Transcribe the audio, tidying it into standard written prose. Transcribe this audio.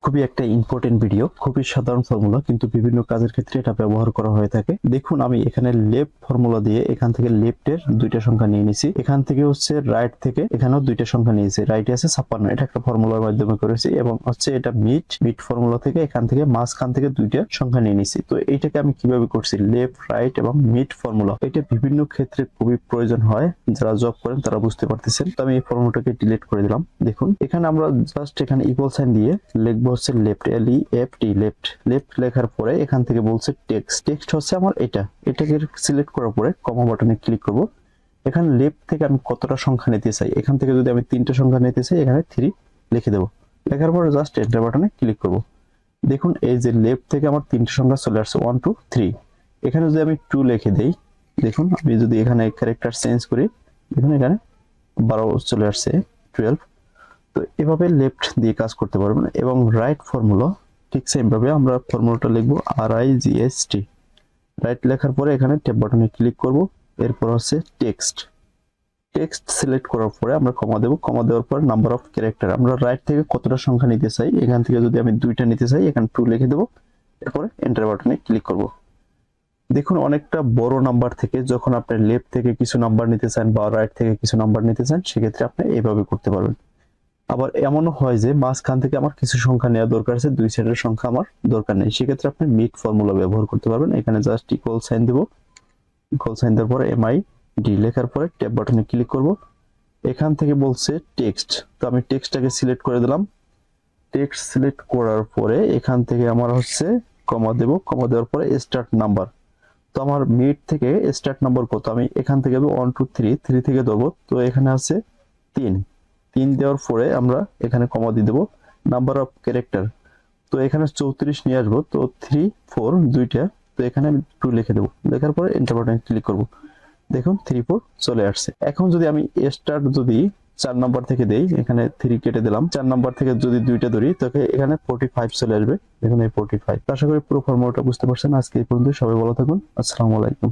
খুবই একটা important video, খুবই সাধারণ ফর্মুলা, কিন্তু বিভিন্ন কাজের ক্ষেত্রে এটা ব্যবহার করা হয়ে থাকে। দেখুন, আমি এখানে লেফট ফর্মুলা দিয়ে এখান থেকে লেফটের দুইটা সংখ্যা নিয়ে নিছি, এখান থেকে হচ্ছে রাইট থেকে এখানেও দুইটা সংখ্যা নিয়েছি। রাইটে আছে 56, এটা একটা ফর্মুলার মাধ্যমে করেছি, এবং হচ্ছে এটা মিড ফর্মুলা থেকে এখান থেকে মাঝখান থেকে দুইটা সংখ্যা নিয়ে নিছি। তো এইটাকে আমি কিভাবে করছি, লেফট রাইট এবং মিড ফর্মুলা, এটা বিভিন্ন ক্ষেত্রে খুবই প্রয়োজন হয়। যারা জব করেন তারা বুঝতে পারতেছেন। তো আমি এই ফর্মুলাটাকে ডিলিট করে দিলাম। দেখুন, এখানে আমরা জাস্ট এখানে ইকুয়াল সাইন দিয়ে লিখবো হচ্ছে লেফট, LEFT, লেফট লেখার পরে এখান থেকে বলছে টেক্সট হচ্ছে আমার এটাকে সিলেক্ট করার পরে কমা বাটনে ক্লিক করব। এখানে লেফট থেকে আমি কতটা সংখ্যা নিতে চাই, এখান থেকে যদি আমি 3টা সংখ্যা নিতে চাই, এখানে 3 লিখে দেবো। লেখার পরে জাস্ট এন্টার বাটনে ক্লিক করব। দেখুন, এই যে লেফট থেকে আমার 3টে সংখ্যা চলে আসছে, 1 2 3। এখানে যদি আমি 2 লিখে দেই, দেখুন আমি যদি এখানে ক্যারেক্টার চেঞ্জ করি, দেখুন এখানে 12 চলে আসছে, 12। তো এভাবে লেফট দিয়ে কাজ করতে পারবেন। এবং রাইট ফর্মুলা ঠিক সেম ভাবে আমরা ফর্মুলাটা লিখবো RIGST। রাইট লেখার পরে এখানে ট্যাব বাটনে ক্লিক করব। এরপর হচ্ছে টেক্সট সিলেক্ট করার পরে আমরা কমা দেব। কমা দেওয়ার পর নাম্বার অফ ক্যারেক্টার, আমরা রাইট থেকে কতটা সংখ্যা নিতে চাই, এখান থেকে যদি আমি 2টা নিতে চাই, এখানে 2 লিখে দেব। এরপরে এন্টার বাটনে ক্লিক করব। দেখুন, অনেকটা বড় নাম্বার থেকে যখন আপনি লেফট থেকে কিছু নাম্বার নিতে চান বা রাইট থেকে কিছু নাম্বার নিতে চান, সেক্ষেত্রে আপনি এইভাবে করতে পারবেন। আবার এমনও হয় যে মাঝখান থেকে আমার কিছু সংখ্যা নেওয়া দরকার আছে, দুই সাইডের সংখ্যা আমার দরকার নেই, সেক্ষেত্রে আপনি মিড ফর্মুলা ব্যবহার করতে পারবেন। এখানে জাস্ট ইকুয়াল সাইন দেব। ইকুয়াল সাইন দেওয়ার পরে MID লেখার পরে ট্যাব বাটনে ক্লিক করব। এখান থেকে বলছে টেক্সট, তো আমি টেক্সটটাকে সিলেক্ট করে দিলাম। টেক্সট সিলেক্ট করার পরে এখান থেকে আমার হচ্ছে কমা দেব। কমা দেওয়ার পরে স্টার্ট নাম্বার, তো আমার মিড থেকে স্টার্ট নাম্বার কত, আমি এখান থেকে 1 2 3 থেকে ধরবো। তো এখানে আছে 3 দেওয়ার পরে আমরা এখানে কমা দিয়ে দেবো। নাম্বার অফ ক্যারেক্টার, তো এখানে 34 নিয়ে আসবো, তো 3 4 দুইটা, তো এখানে আমি 2 লিখে দেবো। লেখার পরে এন্টার বাটনে ক্লিক করব। দেখুন 3 4 চলে আসছে। এখন যদি আমি স্টার্ট যদি 4 নাম্বার থেকে দেই, এখানে 3 কেটে দিলাম, 4 নাম্বার থেকে যদি দুইটা ধরি, তাহলে এখানে 45 চলে আসবে। দেখুন এই 45। আশা করি পুরো ফর্মুলাটা বুঝতে পারছেন। আজকে এই পর্যন্ত, সবাই ভালো থাকুন। আসসালামু আলাইকুম।